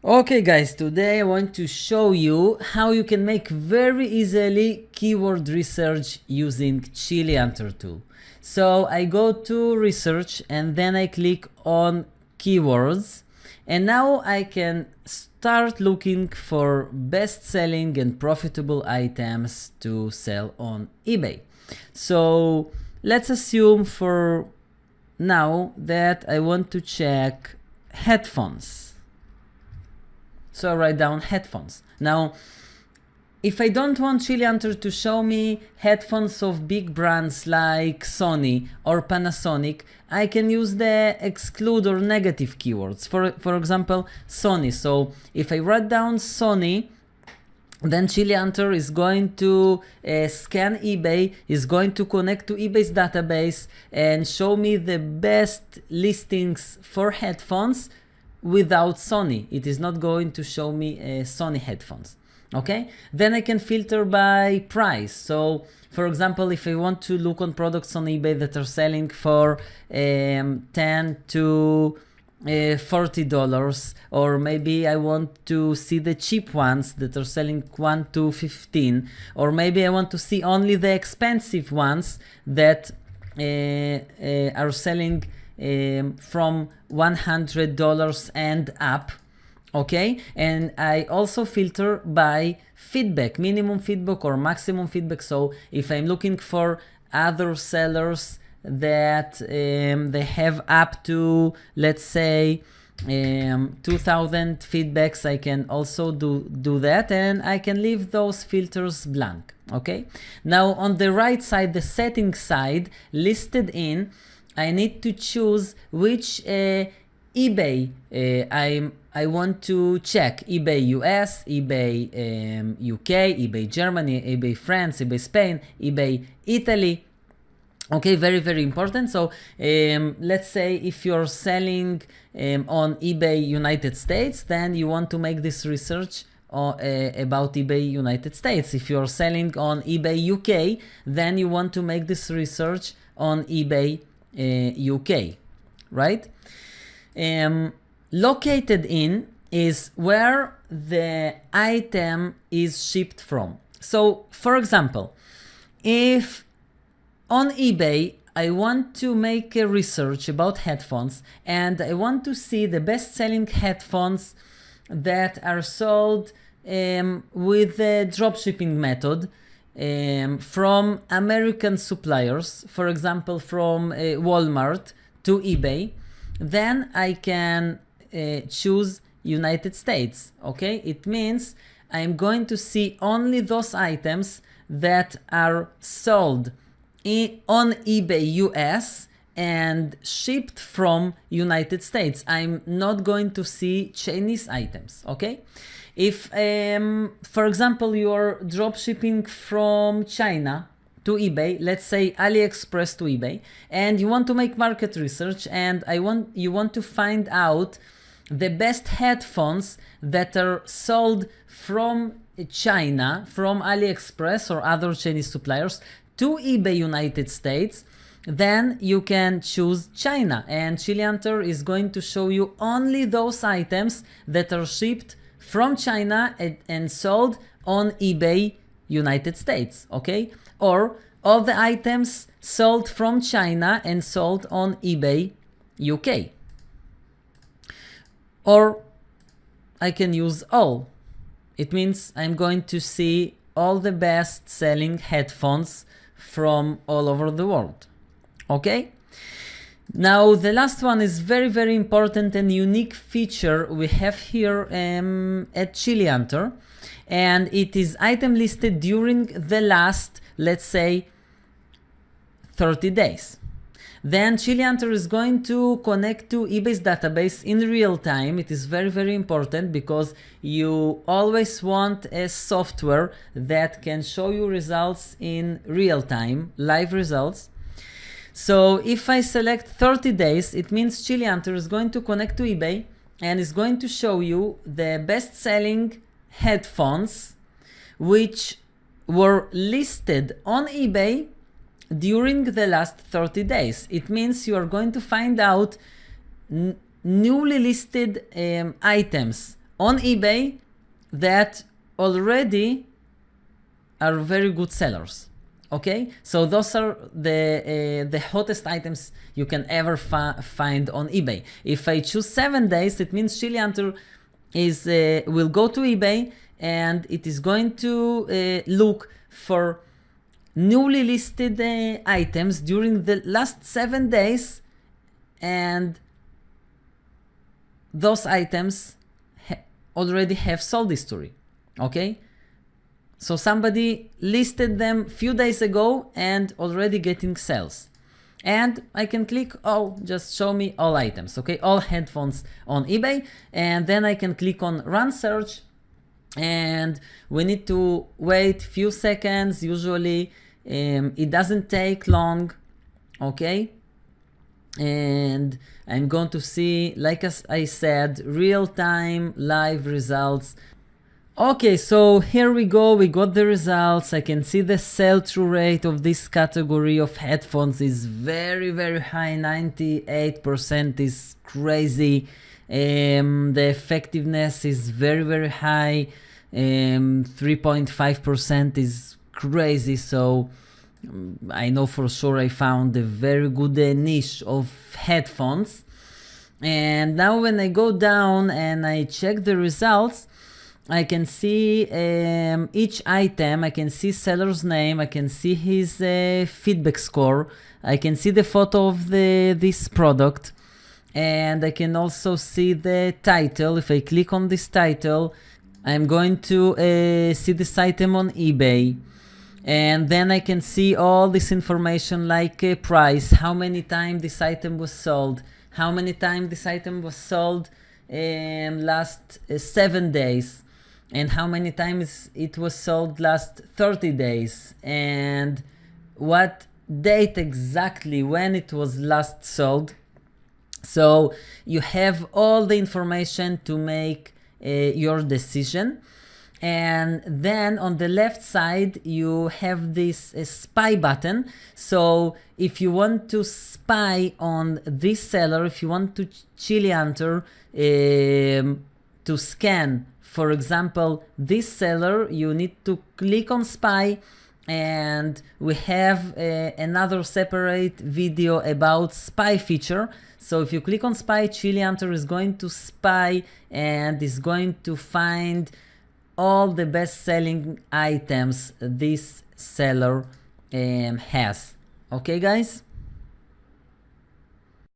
Okay guys, today I want to show you how you can make very easily keyword research using Chili Hunter tool. So I go to research and then I click on keywords, and now I can start looking for best selling and profitable items to sell on eBay. So let's assume for now that I want to check headphones. So I write down headphones. Now, if I don't want Chili Hunter to show me headphones of big brands like Sony or Panasonic, I can use the exclude or negative keywords. For example, Sony. So if I write down Sony, then Chili Hunter is going to scan eBay, is going to connect to eBay's database and show me the best listings for headphones without Sony. It is not going to show me Sony headphones. Okay, then I can filter by price. So for example, if I want to look on products on eBay that are selling for $10 to $40, or maybe I want to see the cheap ones that are selling $1 to $15, or maybe I want to see only the expensive ones that are selling from $100 and up. Okay, and I also filter by feedback, minimum feedback or maximum feedback. So if I'm looking for other sellers that they have up to, let's say, 2000 feedbacks, I can also do that, and I can leave those filters blank. Okay, now on the right side, the settings side, listed in, I need to choose which eBay I want to check. eBay US, eBay UK, eBay Germany, eBay France, eBay Spain, eBay Italy. Okay, very important. So let's say if you're selling on eBay United States, then you want to make this research about eBay United States. If you're selling on eBay UK, then you want to make this research on eBay UK, right? Located in is where the item is shipped from. So for example, if on eBay I want to make a research about headphones and I want to see the best selling headphones that are sold with the dropshipping method from American suppliers, for example from Walmart to eBay, then I can choose United States. Okay, it means I'm going to see only those items that are sold on eBay US and shipped from United States. I'm not going to see Chinese items. Okay, if for example you are dropshipping from China to eBay, let's say AliExpress to eBay, and you want to make market research, and you want to find out the best headphones that are sold from China, from AliExpress or other Chinese suppliers to eBay United States, then you can choose China, and Chili Hunter is going to show you only those items that are shipped from China and sold on eBay United States. Okay, or all the items sold from China and sold on eBay UK. Or I can use all. It means I'm going to see all the best selling headphones from all over the world. Okay? Now the last one is very important and unique feature we have here at Chili Hunter, and it is item listed during the last, let's say, 30 days. Then Chili Hunter is going to connect to eBay's database in real time. It is very important because you always want a software that can show you results in real time, live results. So if I select 30 days, it means Chili Hunter is going to connect to eBay and is going to show you the best selling headphones which were listed on eBay during the last 30 days. It means you are going to find out newly listed items on eBay that already are very good sellers. Okay, so those are the hottest items you can ever find on eBay. If I choose 7 days, it means Chili Hunter is will go to eBay and it is going to look for newly listed items during the last 7 days, and those items already have sold history. Okay, so somebody listed them few days ago and already getting sales. And I can click, oh, just show me all items, okay, all headphones on eBay. And then I can click on run search, and we need to wait few seconds. Usually it doesn't take long, okay. And I'm going to see, like as I said, real-time live results. Okay, so here we go, we got the results. I can see the sell-through rate of this category of headphones is very, very high. 98% is crazy. The effectiveness is very, very high. 3.5% is crazy. So I know for sure I found a very good niche of headphones. And now when I go down and I check the results, I can see each item. I can see seller's name, I can see his feedback score, I can see the photo of this product, and I can also see the title. If I click on this title, I'm going to see this item on eBay, and then I can see all this information like price, how many times this item was sold, how many times this item was sold last 7 days, and how many times it was sold last 30 days, and what date exactly when it was last sold. So you have all the information to make your decision. And then on the left side you have this spy button. So if you want to spy on this seller, if you want to Chili Hunter to scan, for example, this seller, you need to click on spy, and we have another separate video about spy feature. So if you click on spy, Chili Hunter is going to spy and is going to find all the best selling items this seller has. Okay guys?